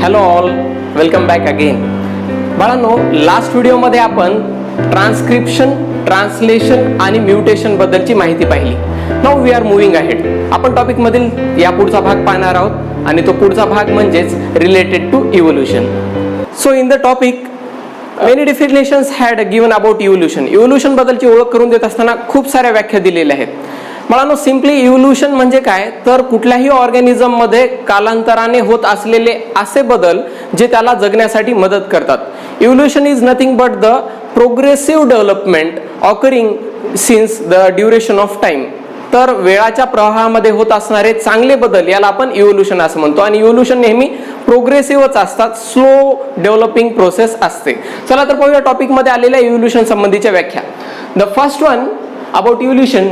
Hello all, welcome back again. बाळांनो, last व्हिडिओमध्ये आपण ट्रान्सक्रिप्शन, ट्रान्सलेशन आणि म्युटेशन बद्दलची माहिती पाहिली. Now we are moving ahead. आपण टॉपिक मधील या पुढचा भाग पाहणार आहोत आणि तो पुढचा भाग म्हणजेच related to evolution. So in the topic many definitions had given about evolution. Evolution बद्दलची ओळख करून देत असताना खूप साऱ्या व्याख्या दिलेल्या आहेत. मला सिम्पली इव्होल्यूशन म्हणजे काय, तर कुठल्याही ऑर्गॅनिझम मध्ये कालांतराने होत असलेले असे बदल जे त्याला जगण्यासाठी मदत करतात. Evolution is nothing but the progressive development occurring since the duration of time. तर वेळाच्या प्रवाहामध्ये होत असणारे चांगले बदल याला आपण इव्होल्यूशन असं म्हणतो. आणि इव्होल्यूशन नेहमी प्रोग्रेसिव्हच असतात, स्लो डेव्हलपिंग प्रोसेस असते. चला तर पाहूया टॉपिक मध्ये आलेल्या इव्होल्यूशन संबंधीच्या व्याख्या. The first one about evolution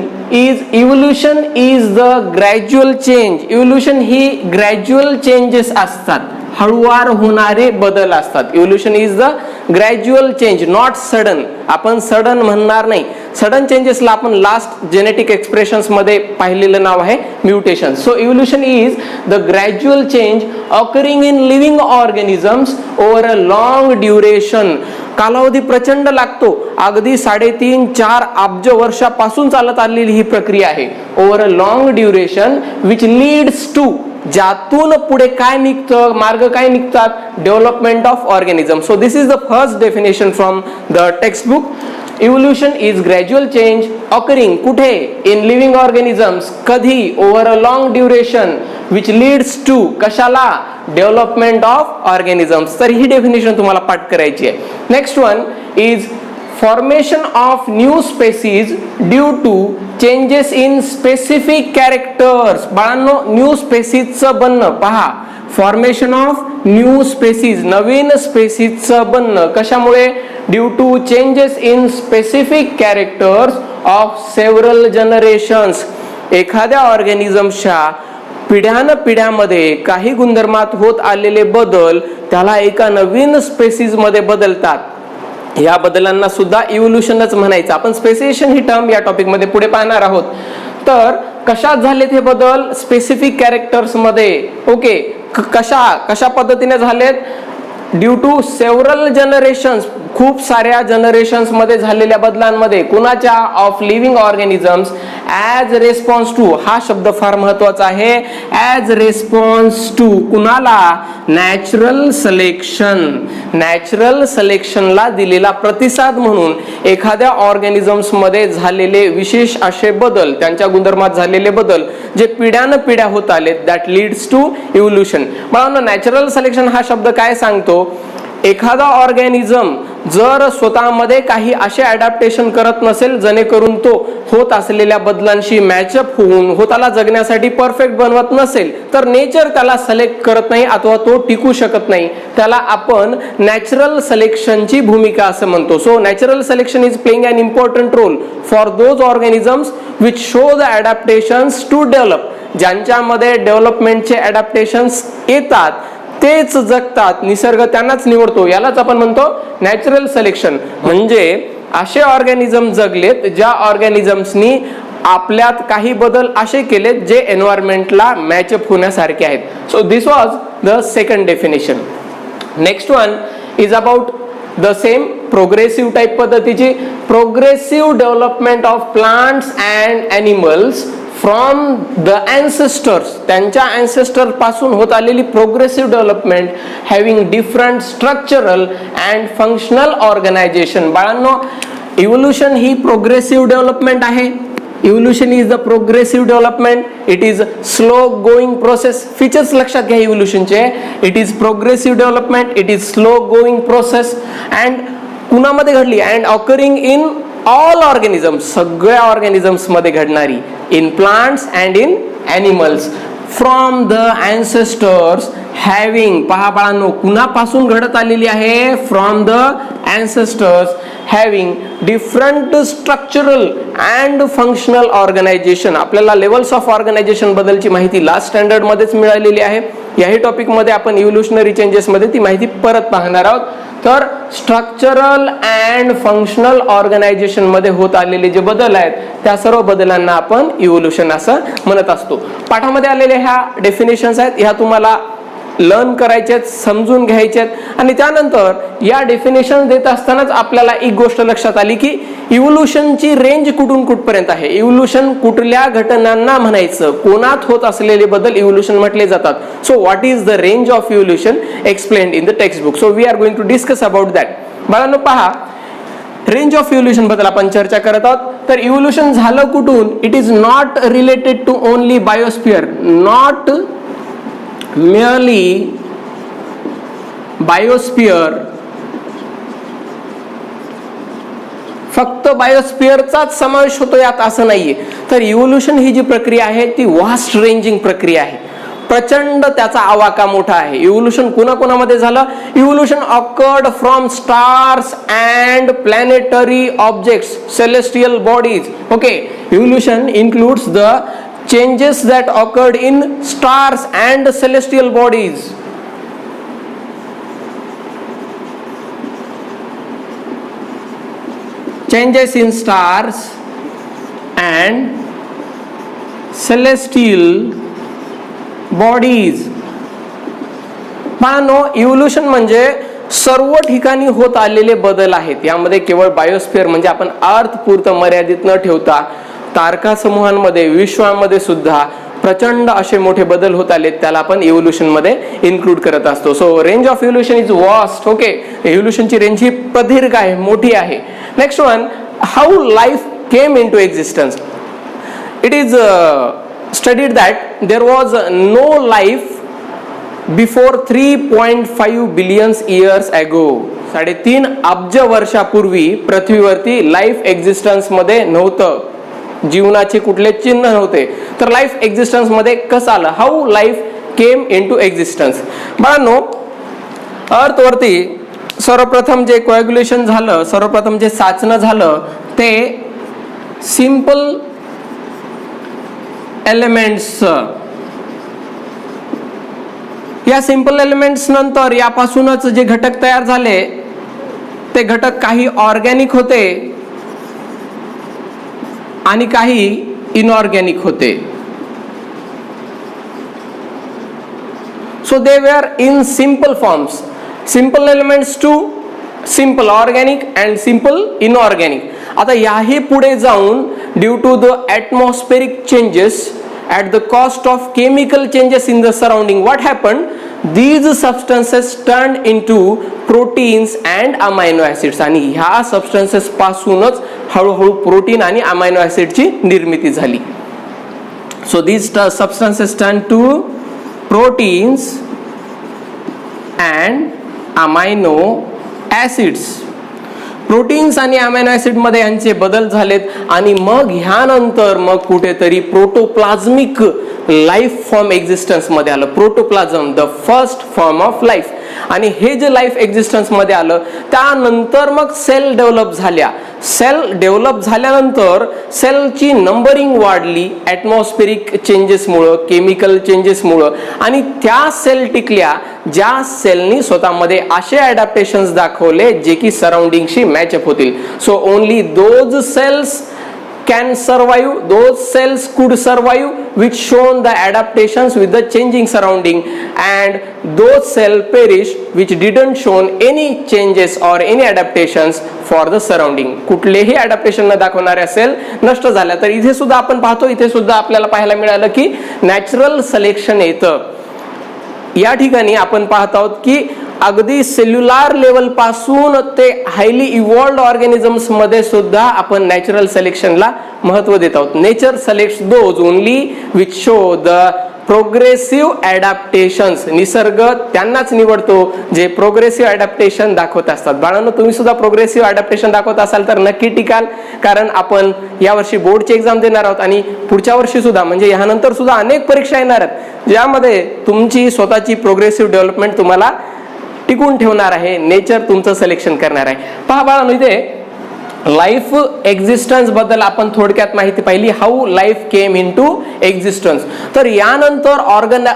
is the gradual change. evolution he gradual changes असतात, हळूवार होणारे बदल असतात. evolution is the gradual change, not sudden. आपण सडन म्हणणार नाही. सडन चेंजेसला आपण लास्ट जेनेटिक एक्सप्रेशन्स मध्ये पाहिलेलं नाव आहे mutation. So evolution is the gradual change occurring in living organisms over a long duration. कालावधी प्रचंड लागतो, अगदी 3.5-4 अब्ज वर्षापासून चालत आलेली ही प्रक्रिया आहे. Over a long duration which leads to, ज्यातून पुढे काय निघतं, मार्ग काय निघतात, development of organism. So this is the first definition from the text book. Evolution is gradual change occurring कुठे, इन लिव्हिंग ऑर्गॅनिझम्स, कधी, over a long duration which leads to, कशाला, डेव्हलपमेंट ऑफ ऑर्गॅनिझम्स. तर ही definition तुम्हाला पाठ करायची आहे. Next one is formation of new species due to changes in specific characters. बाळांनो, न्यू स्पेसीजचं बनणं पहा. फॉर्मेशन ऑफ न्यू स्पेसीज, नवीन स्पेसीजचं बनणं कशामुळे, due to changes in specific characters of several generations. एखाद्या ऑर्गॅनिझमच्या पिढ्यामध्ये काही गुणधर्मात होत आलेले बदल त्याला एका नवीन स्पेसीज मध्ये बदलतात. या बदलांना सुद्धा इव्होल्यूशनच म्हणायचं. आपण स्पेसिएशन ही टर्म या टॉपिक मध्ये पुढे पाहणार आहोत. तर कशात झालेत हे बदल, स्पेसिफिक कॅरेक्टर्स मध्ये. ओके, कशा पद्धतीने झालेत, ड्यू टू सेव्हरल जनरेशन्स, खूप साऱ्या जनरेशन्स मध्ये झालेल्या बदलांमध्ये. कुणाच्या, of living organisms as response to, हा शब्द फार महत्वाचा आहे, ॲज रेस्पॉन्स टू कुणाला, नॅचरल सिलेक्शन. नॅचरल सिलेक्शनला दिलेला प्रतिसाद म्हणून एखाद्या ऑर्गॅनिझम्स मध्ये झालेले विशेष असे बदल, त्यांच्या गुणधर्मात झालेले बदल जे पिढ्या होत आले, दॅट लीड्स टू इव्होल्यूशन. मला नॅचरल सिलेक्शन हा शब्द काय सांगतो, एखादा ऑर्गॅनिझम जर स्वतःमध्ये काही असे अडॅप्टेशन करत नसेल जेणेकरून तो होत असलेल्या बदलांशी मॅचअप होऊन होताला जगण्यासाठी परफेक्ट बनवत नसेल, तर नेचर त्याला सिलेक्ट करत नाही अथवा तो टिकू शकत नाही. त्याला आपण नॅचरल सिलेक्शनची भूमिका असं म्हणतो. So natural selection is playing an important role for those organisms which show the adaptations to develop. ज्यांच्यामध्ये डेव्हलपमेंटचे अडॅप्टेशन्स येतात तेच जगतात, निसर्ग त्यांनाच निवडतो. यालाच आपण म्हणतो नॅचरल सिलेक्शन. म्हणजे असे ऑर्गॅनिझम जगलेत ज्या ऑर्गॅनिझम्सनी आपल्यात काही बदल असे केलेत जे एन्व्हायरमेंटला मॅचअप होण्यासारखे आहेत. So this was the second definition. Next one is about the same progressive type पद्धतीची. Progressive development of plants and animals from the ancestors, त्यांच्या अँसेस्टर पासून होत आलेली progressive development having different structural and functional organization. बाळांनो, evolution ही progressive development आहे. Evolution is the progressive development. It is slow going process. Features लक्षात घ्या इव्होल्यूशनचे. It is progressive development, it is slow going process and कुणामध्ये घडली, and occurring in all organisms, सगळ्या organisms मध्ये घडणारी, in plants and in animals, from the ancestors having, पहा बाळांनो, कुणापासून घडत आलेली आहे, from the ancestors having different structural and functional organisation. आपल्याला लेवल्स ऑफ ऑर्गनायझेशन बद्दलची माहिती लास्ट स्टँडर्ड मध्येच मिळालेली आहे. याही टॉपिक मध्ये आपण इव्होल्युशनरी चेंजेस मध्ये ती माहिती परत पाहणार आहोत. तर स्ट्रक्चरल अँड फंक्शनल ऑर्गनायझेशन मध्ये होत आलेले जे बदल आहेत त्या सर्व बदलांना आपण इव्होल्यूशन असं म्हणत असतो. पाठामध्ये आलेल्या ह्या डेफिनेशन्स आहेत, ह्या तुम्हाला लर्न करायचे, समजून घ्यायचे. आणि त्यानंतर या डेफिनेशन देत असतानाच आपल्याला एक गोष्ट लक्षात आली की इव्होल्युशनची रेंज कुठून कुठपर्यंत आहे. इव्होल्युशन कुठल्या घटनांना म्हणायचं, कोणात होत असलेले बदल इव्होल्युशन म्हटले जातात. So what is the range of evolution explained in the text book. So we are going to discuss about that. बाळांनो पहा, रेंज ऑफ इव्होल्युशन बद्दल आपण चर्चा करत आहोत. तर इव्होल्युशन झालं कुठून? It is not related to only biosphere, not merely biosphere, फक्त बायोस्फिअरचाच समावेश होतो यात असं नाहीये. तर इव्होल्युशन ही जी प्रक्रिया आहे ती वास्ट रेंजिंग प्रक्रिया आहे, प्रचंड त्याचा आवाका मोठा आहे. इव्होल्युशन कोणाकोणामध्ये झालं? Evolution awkward from stars and planetary objects, celestial bodies. Okay, evolution includes the changes that occurred in stars and celestial bodies. Changes in stars and celestial bodies. बाळांनो, इव्होल्युशन म्हणजे सर्व ठिकाणी होत आलेले बदल आहेत. यामध्ये केवळ बायोस्फिअर म्हणजे आपण अर्थ पुरतं मर्यादित न ठेवता तारका समूहांमध्ये, विश्वामध्ये सुद्धा प्रचंड असे मोठे बदल होत आले, त्याला आपण इव्होल्युशन मध्ये इन्क्लूड करत असतो. So range of evolution is vast. Okay, इव्होल्युशनची रेंज ही प्रदीर्घ आहे, मोठी आहे. Next one, how life came into existence. It is studied that there was no life before 3.5 billions years ago. 3.5 अब्ज वर्षापूर्वी पृथ्वीवरती लाईफ एक्झिस्टन्स मध्ये नव्हतं, जीवनाचे कुठले चिन्ह नव्हते. तर लाईफ एक्झिस्टन्स मध्ये कसं आलं? How life came into existence. बाळांनो, अर्थ वरती सर्वप्रथम जे कोॲग्युलेशन झालं, सर्वप्रथम जे साचणं झालं ते सिंपल एलिमेंट्स. या सिंपल एलिमेंट्स नंतर यापासूनच जे घटक तयार झाले ते घटक काही ऑर्गॅनिक होते आणि काही इनऑर्गॅनिक होते. So they were in simple forms. Simple elements to simple organic and simple inorganic. आता याही पुढे जाऊन due to the atmospheric changes at the cost of chemical changes in the surrounding, what happened? These substances turned into proteins and amino acids. आणि ह्या substances पासूनच हळूहळू protein आणि amino ऍसिडची निर्मिती झाली. So these substances turned to proteins and amino acids. Proteins आणि amino acid मध्ये यांचे बदल झालेत आणि मग ह्यानंतर मग कुठेतरी प्रोटोप्लाझमिक लाईफ फॉर्म एक्झिस्टन्स मध्ये आलं. Protoplasm the first form of life. आणि हे जे लाईफ एक्झिस्टन्स मध्ये आलं त्यानंतर मग सेल डेव्हलप झाल्या. सेल डेव्हलप झाल्यानंतर सेलची नंबरिंग वाढली ॲटमॉस्फेरिक चेंजेसमुळं, केमिकल चेंजेसमुळं. आणि त्या सेल टिकल्या ज्या सेलनी स्वतःमध्ये असे ॲडॅप्टेशन्स दाखवले जे की सराउंडिंगशी मॅचअप होतील. So only those cells can survive, those cells could survive which shown the adaptations with the changing surrounding, and those cell perish which didn't shown any changes or any adaptations for the surrounding. कुठलेही adaptation न दाखवणाऱ्या sale नष्ट झाल्या. तर इथे सुद्धा आपण पाहतो, इथे सुद्धा आपल्याला पाहायला मिळालं की नॅचरल सिलेक्शन येतं. या ठिकाणी आपण पाहत आहोत की अगदी सेल्युलर लेवल पासून ते हायली इव्हॉल्व्ड ऑर्गॅनिझम्स मध्ये सुद्धा आपण नॅचरल सिलेक्शनला महत्व देत आहोत. Nature selects those only which show the progressive adaptations. निसर्ग त्यांनाच निवडतो जे प्रोग्रेसिव्ह ॲडॅप्टेशन दाखवत असतात. बाळांनो, तुम्ही सुद्धा प्रोग्रेसिव्ह ॲडॅप्टेशन दाखवत असाल तर नक्की टिकाल, कारण आपण यावर्षी बोर्डची एक्झाम देणार आहोत आणि पुढच्या वर्षी सुद्धा म्हणजे यानंतर सुद्धा अनेक परीक्षा येणार आहेत ज्यामध्ये तुमची स्वतःची प्रोग्रेसिव्ह डेव्हलपमेंट तुम्हाला टिकून ठेवणार आहे. नेचर तुमचं सिलेक्शन करणार आहे. पहा बाळांनो, इथे लाईफ एक्झिस्टन्स बद्दल आपण थोडक्यात माहिती पाहिली, how life came into existence. तर यानंतर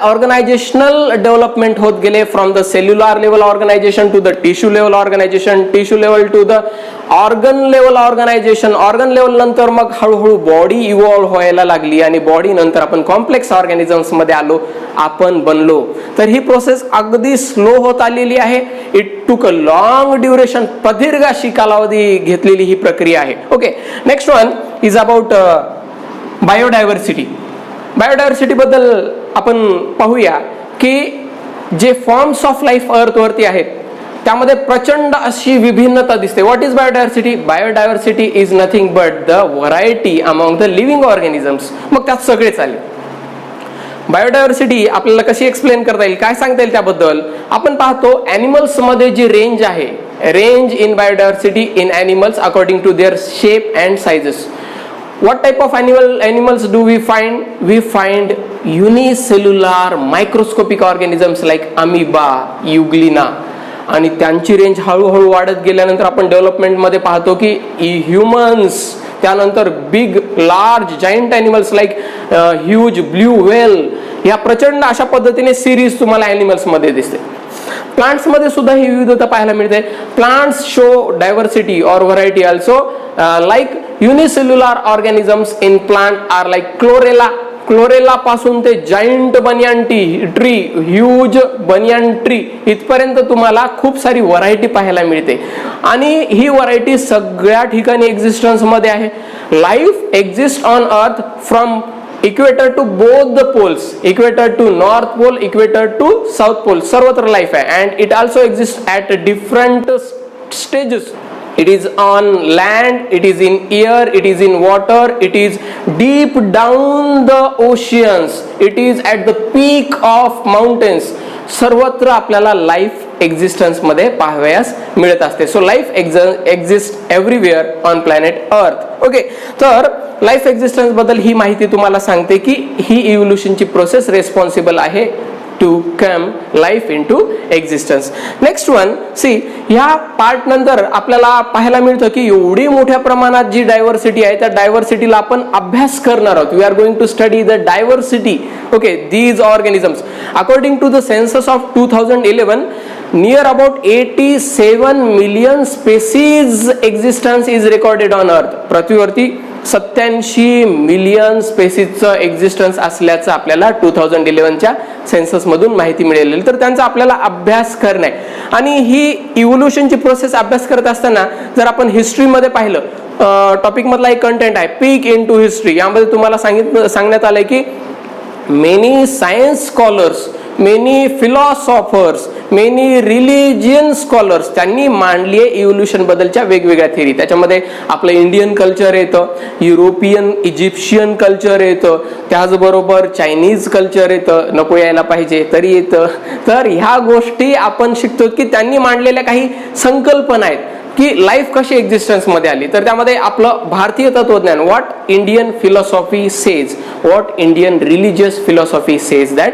ऑर्गनायझेशनल डेव्हलपमेंट होत गेले, from the cellular level organisation to the tissue level organisation, tissue level to the organ level organisation, organ level नंतर मग हळूहळू बॉडी इव्हॉल्व्ह व्हायला लागली आणि बॉडी नंतर आपण कॉम्प्लेक्स ऑर्गॅनिझम्स मध्ये आलो, आपण बनलो. तर ही प्रोसेस अगदी स्लो होत आलेली आहे. It took a long duration, प्रदीर्घ अशी कालावधी घेतलेली ही प्रक्रिया आहे. Okay, next one is about biodiversity. Biodiversity बद्दल आपण पाहूया की जे फॉर्म्स ऑफ लाईफ अर्थ वरती आहेत त्यामध्ये प्रचंड अशी विभिन्नता दिसते. What is biodiversity? Biodiversity is nothing but the variety among the living organisms. मग त्यात सगळे चालेल. बायोडायव्हर्सिटी आपल्याला कशी एक्सप्लेन करता येईल, काय सांगता येईल त्याबद्दल? आपण पाहतो ॲनिमल्स मध्ये जी रेंज आहे, range in biodiversity in animals according to their shape and sizes. What type of animals do we find? We find unicellular microscopic organisms like amoeba, euglena. आणि त्यांची रेंज हळूहळू वाढत गेल्यानंतर आपण डेव्हलपमेंटमध्ये पाहतो की ह्युमन्स, त्यानंतर big large giant animals like huge blue whale, या प्रचंड अशा पद्धतीने सिरीज तुम्हाला ॲनिमल्स मध्ये दिसते. प्लांट्स मध्ये सुद्धा ही विविधता पाहायला मिळते. Plants show diversity or variety also, like unicellular organisms in plant are like chlorella. Chlorella पासून ते giant banyan tree, huge banyan tree इथपर्यंत तुम्हाला खूप सारी व्हरायटी पाहायला मिळते आणि ही व्हरायटी सगळ्या ठिकाणी एक्झिस्टन्स मध्ये आहे. Life exist on earth from equator to both the poles, equator to north pole, equator to south pole, सर्वत्र लाईफ आहे. And it also exist at different stages. It is on land, it is in air, it is in water, it is deep down the oceans, it is at the peak of mountains. सर्वत्र आपल्याला life existence मध्ये पाहावयास मिळत असते. So life exist everywhere on planet अर्थ. Okay, तर life existence बद्दल ही माहिती तुम्हाला सांगते की ही इव्होल्युशनची प्रोसेस रेस्पॉन्सिबल आहे to come life into existence. Next one, see, ह्या पार्ट नंतर आपल्याला पाहायला मिळतं की एवढी मोठ्या प्रमाणात जी डायव्हर्सिटी आहे त्या डायव्हर्सिटीला आपण अभ्यास करणार आहोत. We are going to study the diversity. Okay, these organisms according to the census of 2011 near about 87 million species existence is recorded on earth. पृथ्वीवरती 87 मिलियन स्पेसीजचं एक्झिस्टन्स असल्याचं आपल्याला 2011च्या सेन्सस मधून माहिती मिळालेली. तर त्यांचा आपल्याला अभ्यास करणे आणि ही इव्होल्युशनची प्रोसेस अभ्यास करत असताना जर आपण हिस्ट्रीमध्ये पाहिलं, टॉपिक मधला एक कंटेंट आहे पीक इन टू हिस्ट्री. यामध्ये तुम्हाला सांगण्यात आलंय की many science scholars, many philosophers, many religion scholars त्यांनी मांडली आहे इव्होल्युशन बद्दलच्या वेगवेगळ्या थिअरी. त्याच्यामध्ये आपलं इंडियन कल्चर येतं, युरोपियन इजिप्शियन कल्चर येतं, त्याचबरोबर चायनीज कल्चर येतं, नको यायला पाहिजे तरी येतं. तर ह्या गोष्टी आपण शिकतो की त्यांनी मांडलेल्या काही संकल्पना आहेत की लाईफ कशी एक्झिस्टन्स मध्ये आली. तर त्यामध्ये आपलं भारतीय तत्वज्ञान, what Indian philosophy says, what Indian religious philosophy says that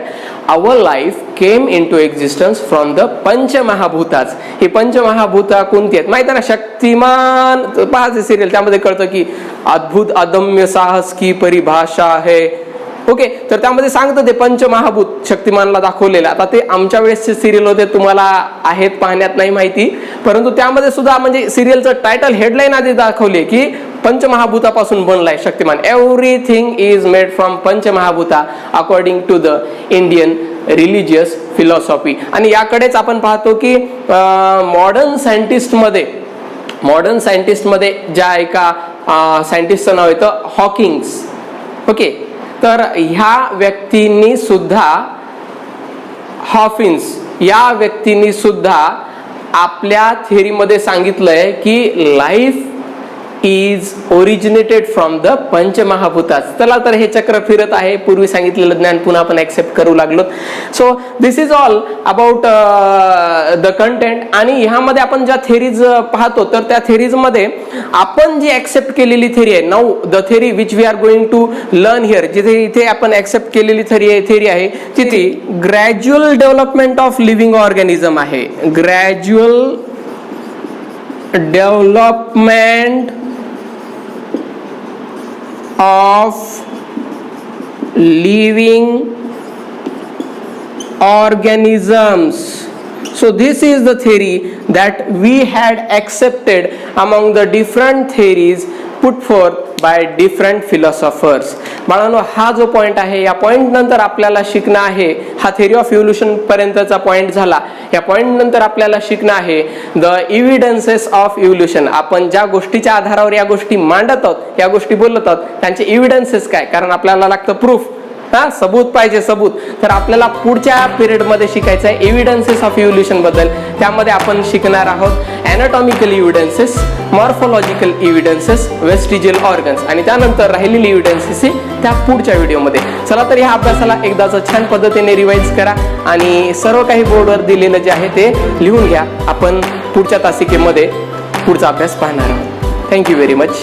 our life came into existence from the पंचमहाभूताज. ही पंचमहाभूता कोणती आहेत माहिती आहे ना? शक्तिमान पाहायचे सिरियल, त्यामध्ये कळतं की अद्भुत अदम्य साहस की परिभाषा आहे. ओके, तर त्यामध्ये सांगतं ते पंचमहाभूत शक्तिमानला दाखवलेलं. आता ते आमच्या वेळेसचे सिरियल होते, तुम्हाला आहेत पाहण्यात नाही माहिती, परंतु त्यामध्ये सुद्धा म्हणजे सिरियलचं टायटल हेडलाईन आधी दाखवली की पंचमहाभूतापासून बनलाय शक्तिमान. Everything is made from panchamahabhuta according to the Indian religious philosophy. आणि याकडेच आपण पाहतो की मॉडर्न सायंटिस्टमध्ये ज्या एका सायंटिस्टचं नाव येतं हॉकिंग्स. ओके, तर ह्या व्यक्तींनी सुद्धा, हॉकिन्स या व्यक्तींनी सुद्धा आपल्या थेअरीमध्ये सांगितलंय की life is originated from the पंचमहाभूतास. चला तर हे चक्र फिरत आहे, पूर्वी सांगितलेलं ज्ञान पुन्हा आपण ऍक्सेप्ट करू लागलो. So this is all about the content. आणि ह्यामध्ये आपण ज्या थेरीज पाहतो तर त्या थेरीज मध्ये आपण जी ऍक्सेप्ट केलेली थेरी आहे, now the theory which we are going to learn here, जिथे इथे आपण ऍक्सेप्ट केलेली थेरी आहे तिथे gradual development of living organism आहे. Gradual development of living organisms. So this is the theory that we had accepted among the different theories put forth by different philosophers. बाळांनो, हा जो पॉइंट आहे, या point नंतर आपल्याला शिकणं आहे, हा थेरी ऑफ इव्होल्यूशन पर्यंतचा पॉइंट झाला. या पॉइंट नंतर आपल्याला शिकणं आहे द एव्हिडन्सेस ऑफ इव्होल्यूशन. आपण ज्या गोष्टीच्या आधारावर या गोष्टी मांडत आहोत, या गोष्टी बोलत आहोत, त्यांचे एव्हिडन्सेस काय, कारण आपल्याला लागतं प्रूफ, सबूत पाहिजे, सबूत. तर आपल्याला पुढच्या पिरियड मध्ये शिकायचं आहे एव्हिडन्सेस ऑफ इव्होल्यूशन बद्दल. त्यामध्ये आपण शिकणार आहोत anatomical evidences, morphological evidences, vestigial organs, आणि त्यानंतर राहिलेली एव्हिडन्सेस त्या पुढच्या व्हिडिओमध्ये. चला तर ह्या अभ्यासाला एकदाच छान पद्धतीने रिवाइज करा आणि सर्व काही बोर्डवर दिलेलं जे आहे ते लिहून घ्या. आपण पुढच्या तासिकेमध्ये पुढचा अभ्यास पाहणार आहोत. Thank you very much.